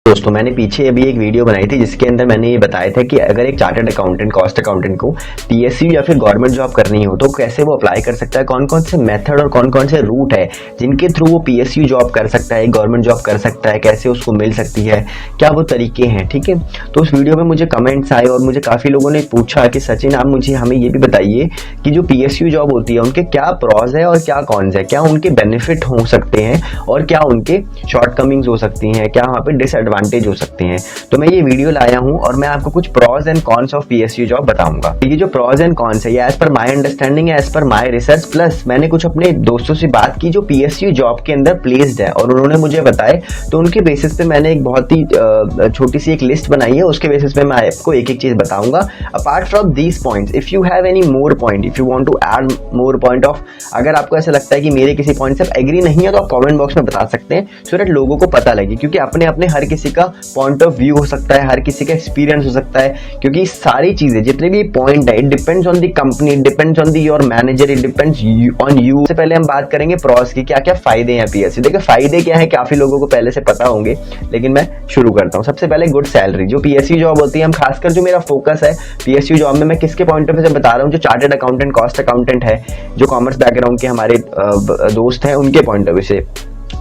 दोस्तों मैंने पीछे अभी एक वीडियो बनाई थी जिसके अंदर मैंने ये बताया था कि अगर एक चार्टर्ड अकाउंटेंट कॉस्ट अकाउंटेंट को पीएसयू या फिर गवर्नमेंट जॉब करनी हो तो कैसे वो अप्लाई कर सकता है, कौन कौन से मेथड और कौन कौन से रूट है जिनके थ्रू वो पीएसयू जॉब कर सकता है, गवर्नमेंट जॉब कर सकता है, कैसे उसको मिल सकती है, क्या वो तरीके हैं। ठीक है, तो उस वीडियो में मुझे कमेंट्स आए और मुझे काफ़ी लोगों ने पूछा कि सचिन आप मुझे हमें ये भी बताइए कि जो पीएसयू जॉब होती है उनके क्या प्रॉज है और क्या कॉन्स है, क्या उनके बेनिफिट हो सकते हैं और क्या उनके शॉर्टकमिंग्स हो सकती हैं, क्या वहाँ पे डिसएडवांटेज हो सकते हैं। तो मैं ये वीडियो लाया हूं और मैं आपको कुछ pros and cons of PSU job बताऊंगा। ये जो प्रॉज एंड कॉन्स है ये एज पर माय अंडरस्टैंडिंग है, as per my research, plus मैंने कुछ अपने दोस्तों से बात की जो पीएसयू जॉब के अंदर प्लेस्ड है और उन्होंने मुझे बताए, तो उनके बेसिस पे मैंने एक बहुत ही छोटी सी एक लिस्ट बनाई है। उसके बेसिस पे मैं आपको एक एक चीज बताऊंगा। Apart from these points, if you have any more point, if you want to add more point of, अगर आपको ऐसा लगता है कि मेरे किसी पॉइंट से एग्री नहीं है तो आप कमेंट बॉक्स में बता सकते हैं, सो दैट लोगों को पता लगे, क्योंकि अपने अपने हर किसी का पॉइंट ऑफ व्यू हो सकता है, हर किसी का एक्सपीरियंस हो सकता है, क्योंकि सारी चीजें जितने भी पॉइंट है it depends on the company, it depends on the your manager, it depends on you. सबसे पहले हम बात करेंगे प्रॉस की, क्या क्या फायदे हैं पीएसयू। देखिए फायदे क्या है काफी लोगों को पहले से पता होंगे, लेकिन मैं शुरू करता हूँ। सबसे पहले गुड सैलरी। जो पीएसयू जॉब होती है, हम खासकर जो मेरा फोकस है पीएसयू जॉब में, मैं किसके पॉइंट ऑफ व्यू से बता रहा हूँ, जो चार्टर्ड अकाउंटेंट कॉस्ट अकाउंटेंट है, जो कॉमर्स बैकग्राउंड के हमारे दोस्त हैं, उनके पॉइंट ऑफ व्यू से।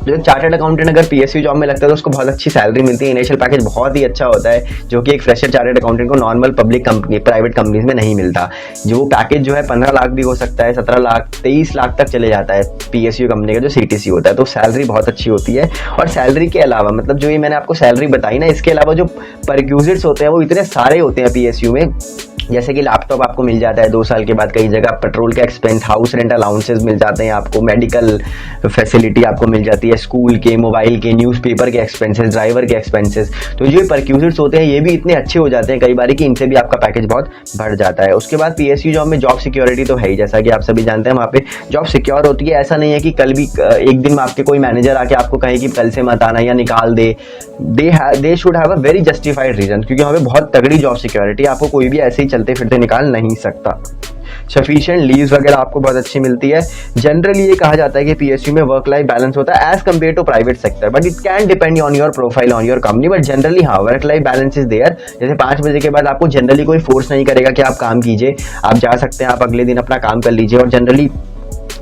जो चार्टर्ड अकाउंटेंट अगर पीएसयू जॉब में लगता है तो उसको बहुत अच्छी सैलरी मिलती है, इनिशियल पैकेज बहुत ही अच्छा होता है, जो कि एक फ्रेशर चार्टर्ड अकाउंटेंट को normal public company, private companies में नहीं मिलता। जो पैकेज जो है 15 लाख भी हो सकता है, 17 लाख, 23 लाख तक चले जाता है पीएसयू कंपनी का जो सीटीसी होता है, तो सैलरी बहुत अच्छी होती है। और सैलरी के अलावा, मतलब जो ये मैंने आपको सैलरी बताई ना, इसके अलावा जो परक्यूजिट्स होते हैं वो इतने सारे होते हैं पीएसयू में, जैसे कि लैपटॉप आपको मिल जाता है 2 साल के बाद कई जगह, पेट्रोल का एक्सपेंस, हाउस रेंट अलाउंसेस मिल जाते हैं आपको, मेडिकल फैसिलिटी आपको मिल जाती है, स्कूल के, मोबाइल के, न्यूज़पेपर के एक्सपेंसेस, ड्राइवर के एक्सपेंसेस। तो जो परक्यूजिट्स होते हैं ये भी इतने अच्छे हो जाते हैं कई बार कि इनसे भी आपका पैकेज बहुत बढ़ जाता है। उसके बाद पीएसयू जॉब में जॉब सिक्योरिटी तो है ही, जैसा कि आप सभी जानते हैं, वहाँ पे जॉब सिक्योर होती है। ऐसा नहीं है कि कल भी एक दिन में आपके कोई मैनेजर आके आपको कहे कि कल से मत आना या निकाल दे। They should have a very justified reason, क्योंकि वहाँ पे बहुत तगड़ी जॉब सिक्योरिटी, आपको कोई भी ऐसे ही चलते फिरते निकाल नहीं सकता। सफिशिएंट लीव्स वगैरह आपको बहुत अच्छी मिलती है। जनरली ये कहा जाता है कि पीएसयू में वर्क लाइफ बैलेंस होता है as compare to private sector, but it can depend on your profile, on your company, but generally हाँ work life balance is there. जैसे 5 बजे के बाद आपको जनरली कोई फोर्स नहीं करेगा कि आप काम कीजिए, आप जा सकते हैं, आप अगले दिन अपना काम कर लीजिए। और जनरली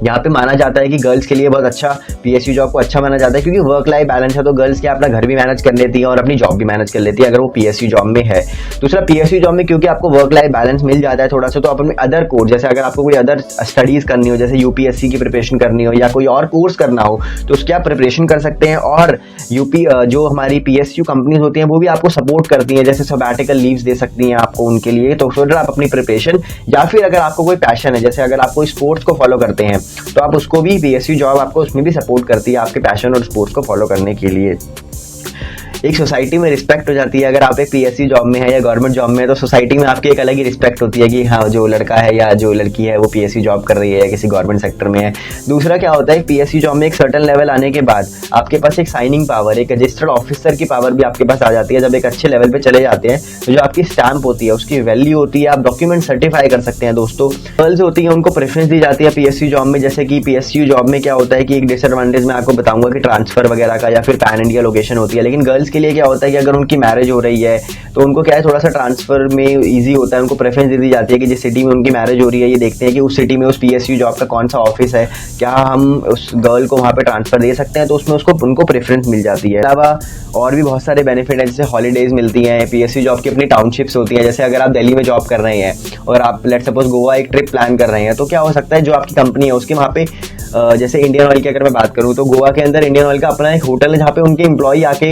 यहाँ पे माना जाता है कि गर्ल्स के लिए बहुत अच्छा पीएसयू जॉब को अच्छा माना जाता है, क्योंकि वर्क लाइफ बैलेंस है, तो गर्ल्स क्या अपना घर भी मैनेज कर लेती है और अपनी जॉब भी मैनेज कर लेती है अगर वो पीएसयू जॉब में है। दूसरा, पीएसयू जॉब में क्योंकि आपको वर्क लाइफ बैलेंस मिल जाता है थोड़ा सा, तो आप अपने अदर कोर्स, जैसे अगर आपको कोई अदर स्टडीज करनी हो, जैसे यूपीएससी की प्रिपरेशन करनी हो या कोई और कोर्स करना हो, तो उसकी आप प्रिपरेशन कर सकते हैं। और जो हमारी पीएसयू कंपनीज होती हैं वो भी आपको सपोर्ट करती हैं, जैसे सबैटिकल लीव्स दे सकती हैं आपको उनके लिए, तो फिर आप अपनी प्रिपरेशन, या फिर अगर आपको कोई पैशन है, जैसे अगर आप कोई स्पोर्ट्स को फॉलो करते हैं तो आप उसको भी, पीएसयू जॉब आपको उसमें भी सपोर्ट करती है आपके पैशन और स्पोर्ट्स को फॉलो करने के लिए। एक सोसाइटी में रिस्पेक्ट हो जाती है, अगर आप एक पीएसयू जॉब में है या गवर्नमेंट जॉब में है तो सोसाइटी में आपकी एक अलग ही रिस्पेक्ट होती है कि हाँ जो लड़का है या जो लड़की है वो पीएसयू जॉब कर रही है या किसी गवर्नमेंट सेक्टर में है। दूसरा क्या होता है, पीएसयू जॉब में एक सर्टेन लेवल आने के बाद आपके पास एक साइनिंग पावर, एक रजिस्टर्ड ऑफिसर की पावर भी आपके पास आ जाती है। जब एक अच्छे लेवल पे चले जाते हैं तो जो आपकी स्टैंप होती है उसकी वैल्यू होती है, आप डॉक्यूमेंट सर्टिफाई कर सकते हैं। दोस्तों, गर्ल्स होती है उनको प्रेफरेंस दी जाती है पीएसयू जॉब में। जैसे कि पीएसयू जॉब में क्या होता है कि एक डिसएडवांटेज मैं आपको बताऊंगा कि ट्रांसफर वगैरह का या फिर पैन इंडिया लोकेशन होती है, लेकिन गर्ल्स के लिए क्या होता है कि अगर उनकी मैरिज हो रही है तो उनको क्या है, थोड़ा सा ट्रांसफर में इजी होता है, उनको प्रेफरेंस दे दी जाती है कि जिस सिटी में उनकी मैरिज हो रही है ये देखते हैं कि उस सिटी में उस पीएसयू जॉब का कौन सा ऑफिस है, क्या हम उस गर्ल को वहाँ पे ट्रांसफर दे सकते हैं, तो उसमें उनको प्रेफरेंस मिल जाती है। अलावा और भी बहुत सारे बेनिफिट है, जैसे हॉलीडेज मिलती हैं, पीएसयू जॉब की अपनी टाउनशिप्स होती हैं। जैसे अगर आप दिल्ली में जॉब कर रहे हैं और आप लेट्स सपोज गोवा एक ट्रिप प्लान कर रहे हैं, तो क्या हो सकता है जो आपकी कंपनी है उसके वहाँ पे, जैसे इंडियन ऑयल की अगर मैं बात करूँ तो गोवा के अंदर इंडियन ऑयल का अपना एक होटल है जहाँ पे उनके एम्प्लॉई आके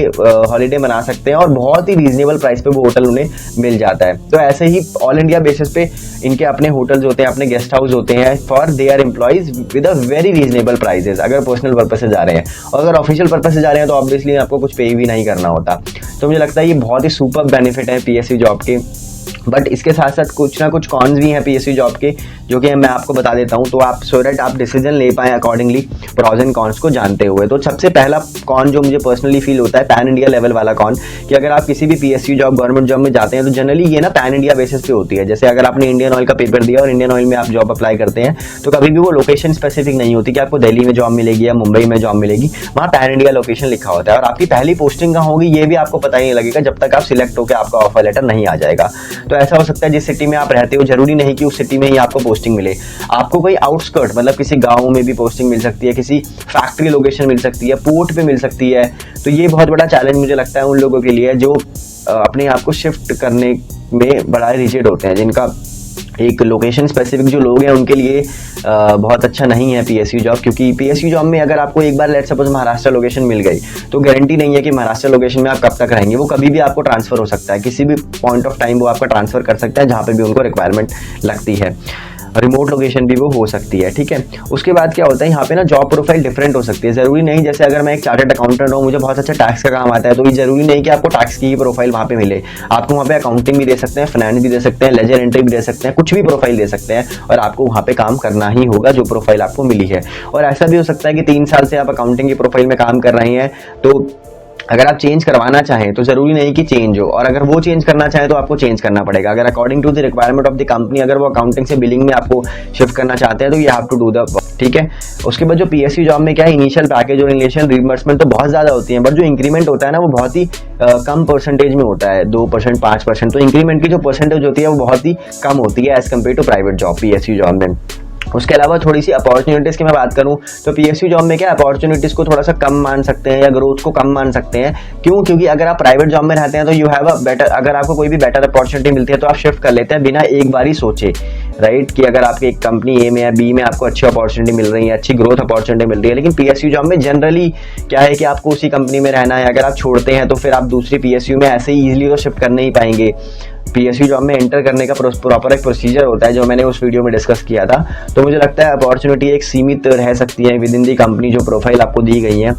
हॉलीडे मना सकते हैं और बहुत ही रीजनेबल प्राइस पे वो होटल उन्हें मिल जाता है। तो ऐसे ही ऑल इंडिया बेसिस पे इनके अपने होटल्स होते हैं, अपने गेस्ट हाउस होते हैं for their employees with a very reasonable prices, अगर पर्सनल पर्पज से जा रहे हैं। और अगर ऑफिशियल पर्पज से जा रहे हैं तो ऑब्वियसली आपको कुछ पे भी नहीं करना होता। तो मुझे लगता है ये बहुत ही सुपर बेनिफिट है पीएसयू जॉब के। बट इसके साथ साथ कुछ ना कुछ कॉन्स भी हैं पीएसयू जॉब के, जो कि मैं आपको बता देता हूं, तो आप सो दैट आप डिसीजन ले पाएं अकॉर्डिंगली प्रॉज एंड कॉन्स को जानते हुए। तो सबसे पहला कॉन जो मुझे पर्सनली फील होता है, पैन इंडिया लेवल वाला कॉन, कि अगर आप किसी भी पीएसयू जॉब गवर्नमेंट जॉब में जाते हैं तो जनरली ये ना पैन इंडिया बेसिस पे होती है। जैसे अगर आपने इंडियन ऑयल का पेपर दिया और इंडियन ऑयल में आप जॉब अप्लाई करते हैं तो कभी भी वो लोकेशन स्पेसिफिक नहीं होती कि आपको दिल्ली में जॉब मिलेगी या मुंबई में जॉब मिलेगी, वहाँ पैन इंडिया लोकेशन लिखा होता है। और आपकी पहली पोस्टिंग कहाँ होगी ये भी आपको पता ही नहीं लगेगा जब तक आप सिलेक्ट होकर आपका ऑफर लेटर नहीं आ जाएगा। तो ऐसा हो सकता है जिस सिटी में आप रहते हो जरूरी नहीं कि उस सिटी में ही आपको पोस्टिंग मिले, आपको कोई आउटस्कर्ट मतलब किसी गांव में भी पोस्टिंग मिल सकती है, किसी फैक्ट्री लोकेशन मिल सकती है, पोर्ट पे मिल सकती है। तो ये बहुत बड़ा चैलेंज मुझे लगता है उन लोगों के लिए जो अपने आप को शिफ्ट करने में बड़ा रिजिड होते हैं, जिनका एक लोकेशन स्पेसिफिक जो लोग हैं उनके लिए बहुत अच्छा नहीं है पीएसयू जॉब। क्योंकि पीएसयू जॉब में अगर आपको एक बार लेट सपोज महाराष्ट्र लोकेशन मिल गई तो गारंटी नहीं है कि महाराष्ट्र लोकेशन में आप कब तक रहेंगे, वो कभी भी आपको ट्रांसफर हो सकता है, किसी भी पॉइंट ऑफ टाइम वो आपका ट्रांसफर कर सकता है जहाँ पे भी उनको रिक्वायरमेंट लगती है। रिमोट लोकेशन भी वो हो सकती है, ठीक है। उसके बाद क्या होता है यहाँ पे ना जॉब प्रोफाइल डिफरेंट हो सकती है, जरूरी नहीं जैसे अगर मैं एक चार्टर्ड अकाउंटेंट हूँ, मुझे बहुत अच्छा टैक्स का काम आता है, तो ये जरूरी नहीं कि आपको टैक्स की ही प्रोफाइल वहाँ पे मिले। आपको वहाँ पे अकाउंटिंग भी दे सकते हैं, फाइनेंस भी दे सकते हैं, लेजर एंट्री भी दे सकते हैं, कुछ भी प्रोफाइल दे सकते हैं और आपको वहाँ पे काम करना ही होगा जो प्रोफाइल आपको मिली है। और ऐसा भी हो सकता है कि 3 साल से आप अकाउंटिंग की प्रोफाइल में काम कर रहे हैं, तो अगर आप चेंज करवाना चाहें तो जरूरी नहीं कि चेंज हो, और अगर वो चेंज करना चाहें तो आपको चेंज करना पड़ेगा। अगर according to the requirement of the company अगर वो अकाउंटिंग से बिलिंग में आपको शिफ्ट करना चाहते हैं तो you have to do the, ठीक है। उसके बाद जो पीएसयू जॉब में क्या है, इनिशियल पैकेज और इनिशियल रिइंबर्समेंट तो बहुत ज्यादा होती है, बट जो इंक्रीमेंट होता है ना वो बहुत ही कम परसेंटेज में होता है, 2% 5%। तो इंक्रीमेंट की जो परसेंटेज होती है वो बहुत ही कम होती है as compare to private job PSU job में। उसके अलावा थोड़ी सी अपॉर्चुनिटीज की मैं बात करूं तो पीएसयू जॉब में क्या अपॉर्चुनिटीज को थोड़ा सा कम मान सकते हैं या ग्रोथ को कम मान सकते हैं। क्यों? क्योंकि अगर आप प्राइवेट जॉब में रहते हैं तो यू हैव अ बेटर, अगर आपको कोई भी बेटर अपॉर्चुनिटी मिलती है तो आप शिफ्ट कर लेते हैं बिना एक बार ही सोचे, राइट। कि अगर आपकी एक कंपनी ए में या बी में आपको अच्छी अपॉर्चुनिटी मिल रही है, अच्छी ग्रोथ अपॉर्चुनिटी मिल रही है, लेकिन पीएसयू जॉब में जनरली क्या है कि आपको उसी कंपनी में रहना है। अगर आप छोड़ते हैं तो फिर आप दूसरी पीएसयू में ऐसे ही इजीली तो शिफ्ट कर नहीं पाएंगे। पीएसयू जॉब में एंटर करने का प्रॉपर एक प्रोसीजर होता है जो मैंने उस वीडियो में डिस्कस किया था। तो मुझे लगता है अपॉर्चुनिटी एक सीमित रह सकती है विद इन दी कंपनी जो प्रोफाइल आपको दी गई है,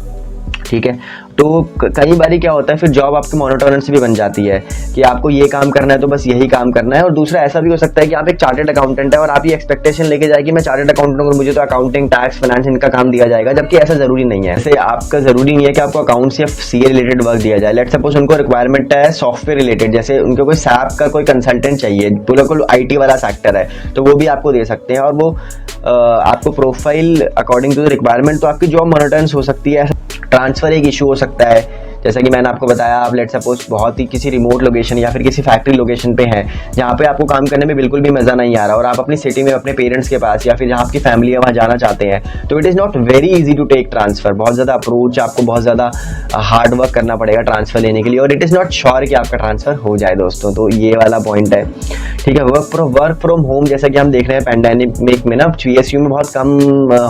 ठीक है। तो कई बारी क्या होता है फिर जॉब आपकी मोनोटोनस भी बन जाती है कि आपको ये काम करना है तो बस यही काम करना है। और दूसरा ऐसा भी हो सकता है कि आप एक चार्टर्ड अकाउंटेंट है और आप ये एक्सपेक्टेशन लेके जाए कि मैं चार्टर्ड अकाउंटेंट हूँ, मुझे तो अकाउंटिंग, टैक्स, फाइनेंस इनका काम दिया जाएगा, जबकि ऐसा जरूरी नहीं है। ऐसे आपका जरूरी नहीं है कि आपको अकाउंट्स या सीए रिलेटेड वर्क दिया जाए। लेट सपोज उनको रिक्वायरमेंट है सॉफ्टवेयर रिलेटेड, जैसे उनको कोई सैप का कोई कंसल्टेंट चाहिए, बिल्कुल आईटी वाला सेक्टर है, तो वो भी आपको दे सकते हैं। और वो आपको profile according to the requirement, तो आपकी जॉब मोनोटोनस हो सकती है। ट्रांसफर एक इशू हो सकता है, जैसा कि मैंने आपको बताया, आप लेट सपोज बहुत ही किसी रिमोट लोकेशन या फिर किसी फैक्ट्री लोकेशन पे हैं जहाँ पे आपको काम करने में बिल्कुल भी मजा नहीं आ रहा और आप अपनी सिटी में अपने पेरेंट्स के पास या फिर जहाँ आपकी फैमिली है वहाँ जाना चाहते हैं, तो it is not very easy to take transfer. बहुत ज़्यादा अप्रोच, आपको बहुत ज़्यादा हार्ड वर्क करना पड़ेगा ट्रांसफर लेने के लिए, और इट इज़ नॉट श्योर कि आपका ट्रांसफर हो जाए दोस्तों। तो ये वाला पॉइंट है, ठीक है। वर्क फ्रॉम होम जैसा कि हम देख रहे हैं पैंडेमिक में ना पीएसयू में बहुत कम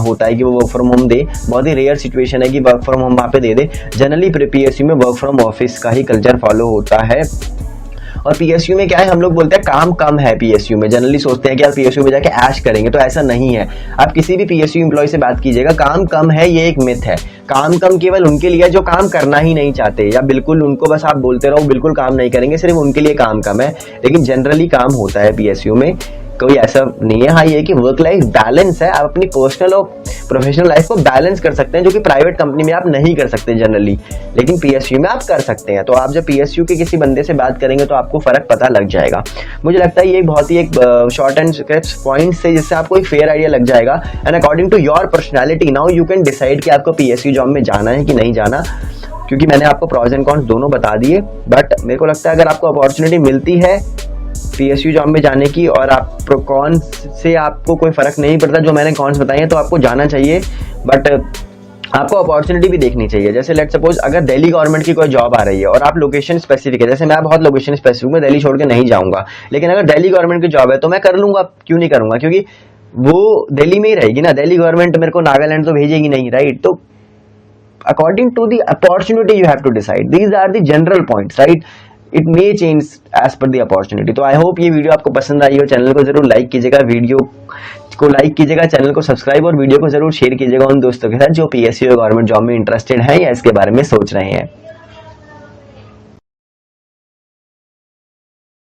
होता है कि वो वर्क फ्रॉम होम दे, बहुत ही रेयर सिचुएशन है कि वर्क फ्रॉम होम वहाँ पे दे दे। जनरली पीएसयू में वर्क फ्रॉम ऑफिस का ही कल्चर फॉलो होता है। और पीएसयू में क्या है, हम लोग बोलते हैं काम कम है पीएसयू में, जनरली सोचते हैं कि आप पीएसयू में जाके ऐश करेंगे, तो ऐसा नहीं है। आप किसी भी पीएसयू एम्प्लॉय से बात कीजिएगा, काम कम है ये एक मिथ है। काम कम केवल उनके लिए जो काम करना ही नहीं चाहते, या बिल्कुल उनको बस आप बोलते रहो बिल्कुल काम नहीं करेंगे, सिर्फ उनके लिए काम कम है, लेकिन जनरली काम होता है पीएसयू में, कोई ऐसा नहीं है। हाँ, ये कि वर्क लाइफ बैलेंस है, आप अपनी पर्सनल और प्रोफेशनल लाइफ को बैलेंस कर सकते हैं, जो कि प्राइवेट कंपनी में आप नहीं कर सकते जनरली, लेकिन पीएसयू में आप कर सकते हैं। तो आप जब पीएसयू के किसी बंदे से बात करेंगे तो आपको फर्क पता लग जाएगा। मुझे लगता है ये बहुत ही एक शॉर्ट एंड स्क्रेच पॉइंट्स है जिससे आपको एक फेयर आइडिया लग जाएगा, and according to your personality now you can decide कि आपको पीएसयू जॉब में जाना है कि नहीं जाना। क्योंकि मैंने आपको प्रॉज एंड कॉन्स दोनों बता दिए, बट मेरे को लगता है अगर आपको अपॉर्चुनिटी मिलती है पीएसयू जॉब में जाने की और आप कॉन्स से आपको कोई फर्क नहीं पड़ता, जो मैंने कॉन्स बताए हैं, तो आपको जाना चाहिए। बट आपको अपॉर्चुनिटी भी देखनी चाहिए। जैसे लेट सपोज अगर दिल्ली गवर्नमेंट की कोई जॉब आ रही है और आप लोकेशन स्पेसिफिक है, जैसे मैं बहुत लोकेशन स्पेसिफिक में दिल्ली छोड़ के नहीं जाऊंगा, लेकिन अगर दिल्ली गवर्नमेंट की जॉब है तो मैं कर लूंगा, क्यों नहीं करूंगा, क्योंकि वो दिल्ली में ही रहेगी ना, दिल्ली गवर्नमेंट मेरे को नागालैंड तो भेजेगी नहीं, राइट। तो according to the opportunity you have to decide, these are the general points, right. It may change as per the opportunity. तो आई होप ये वीडियो आपको पसंद आई हो। चैनल को जरूर लाइक कीजिएगा, वीडियो को लाइक कीजिएगा, चैनल को सब्सक्राइब और वीडियो को जरूर शेयर कीजिएगा उन दोस्तों के साथ जो पीएसयू गवर्नमेंट जॉब में इंटरेस्टेड है या इसके बारे में सोच रहे हैं।